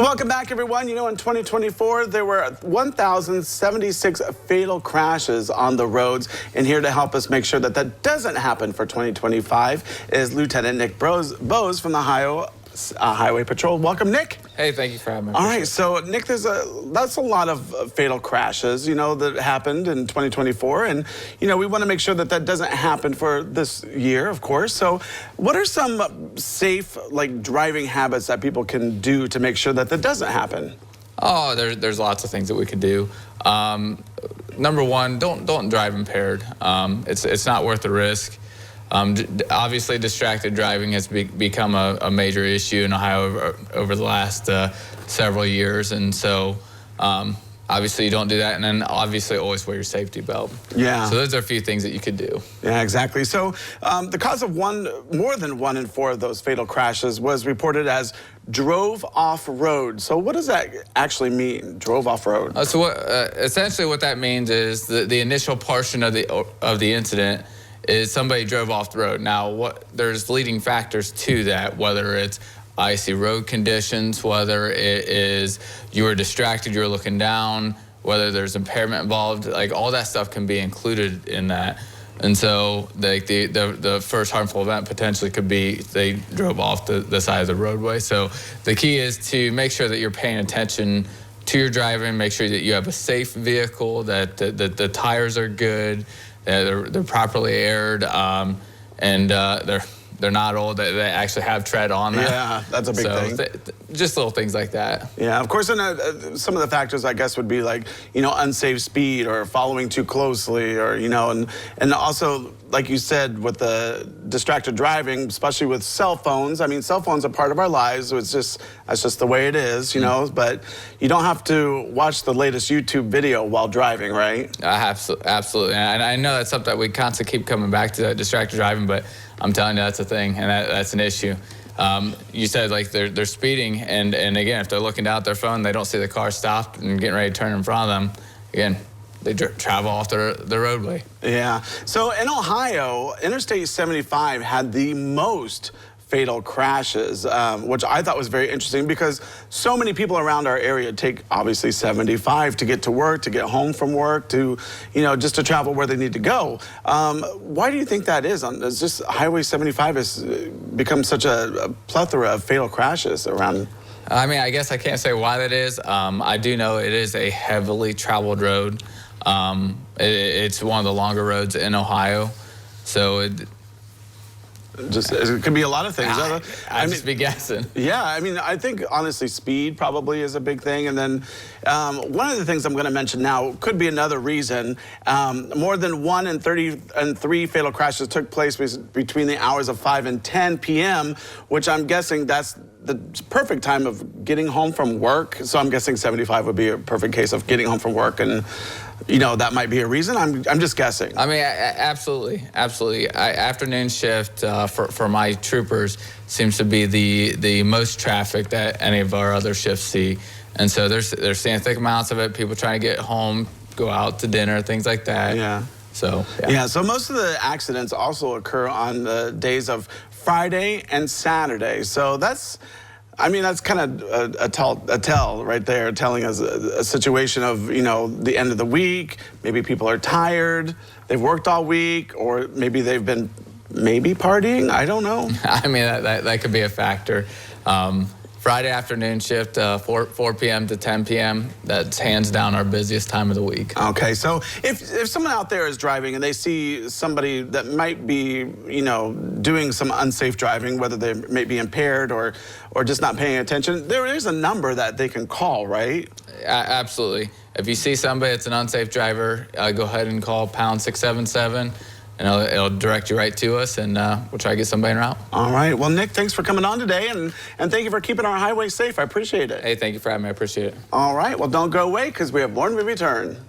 Well, welcome back, everyone. You know, in 2024, there were 1,076 fatal crashes on the roads. And here to help us make sure that that doesn't happen for 2025 is Lieutenant Nick Boes from the Highway Patrol. Welcome, Nick. Hey, thank you for having me. All right, so Nick, that's a lot of fatal crashes, you know, that happened in 2024, and you know we want to make sure that that doesn't happen for this year, of course. So, what are some safe, like, driving habits that people can do to make sure that that doesn't happen? Oh, there's lots of things that we could do. Number one, don't drive impaired. It's not worth the risk. Obviously, distracted driving has become a major issue in Ohio over the last several years, and so obviously you don't do that, and then obviously always wear your safety belt. Yeah. So those are a few things that you could do. Yeah, exactly. So the cause of more than 1 in 4 of those fatal crashes was reported as drove off road. So what does that actually mean, drove off road? Essentially what that means is the initial portion of the incident is somebody drove off the road. Now, there's leading factors to that, whether it's icy road conditions, whether it is you were distracted, you were looking down, whether there's impairment involved, like all that stuff can be included in that. And so like the first harmful event potentially could be they drove off the side of the roadway. So the key is to make sure that you're paying attention to your driving, make sure that you have a safe vehicle, that the tires are good, they're properly aired, and they're not old. They actually have tread on them. Yeah, that's a big thing. Just little things like that. Yeah, of course, and some of the factors, I guess, would be like, you know, unsafe speed or following too closely, or, you know, and also, like you said, with the distracted driving, especially with cell phones. I mean, cell phones are part of our lives. So that's just the way it is, you know. But you don't have to watch the latest YouTube video while driving, right? Absolutely. And I know that's something that we constantly keep coming back to, that distracted driving, but I'm telling you, that's a thing, and that's an issue. You said, like, they're speeding, and again, if they're looking down at their phone, they don't see the car stopped and getting ready to turn in front of them, again, they travel off the roadway. Yeah. So in Ohio, Interstate 75 had the most fatal crashes, which I thought was very interesting because so many people around our area take obviously 75 to get to work, to get home from work, to, you know, just to travel where they need to go. Why do you think that is? It's just Highway 75 has become such a plethora of fatal crashes around. I mean, I guess I can't say why that is. I do know it is a heavily traveled road. It's one of the longer roads in Ohio, so it could be a lot of things. I'd just be guessing. Yeah, I mean, I think honestly speed probably is a big thing. And then one of the things I'm going to mention now could be another reason. More than 1 in 33 fatal crashes took place between the hours of 5 and 10 p.m., which I'm guessing that's the perfect time of getting home from work. So I'm guessing 75 would be a perfect case of getting home from work, and you know that might be a reason. I'm just guessing. I mean, absolutely. Afternoon shift for my troopers seems to be the most traffic that any of our other shifts see, and so they're seeing thick amounts of it. People trying to get home, go out to dinner, things like that. Yeah. So yeah. So most of the accidents also occur on the days of Friday and Saturday. So that's kind of a tell right there, telling us a situation of, you know, the end of the week. Maybe people are tired, they've worked all week, or maybe they've been partying. I don't know. I mean, that could be a factor. Friday afternoon shift, 4 p.m. to 10 p.m., that's hands down our busiest time of the week. Okay, so if someone out there is driving and they see somebody that might be, you know, doing some unsafe driving, whether they may be impaired or just not paying attention, there is a number that they can call, right? Absolutely. If you see somebody that's an unsafe driver, go ahead and call pound 677. And it'll direct you right to us, and we'll try to get somebody en route. All right. Well, Nick, thanks for coming on today, and thank you for keeping our highway safe. I appreciate it. Hey, thank you for having me. I appreciate it. All right. Well, don't go away, because we have more when we return.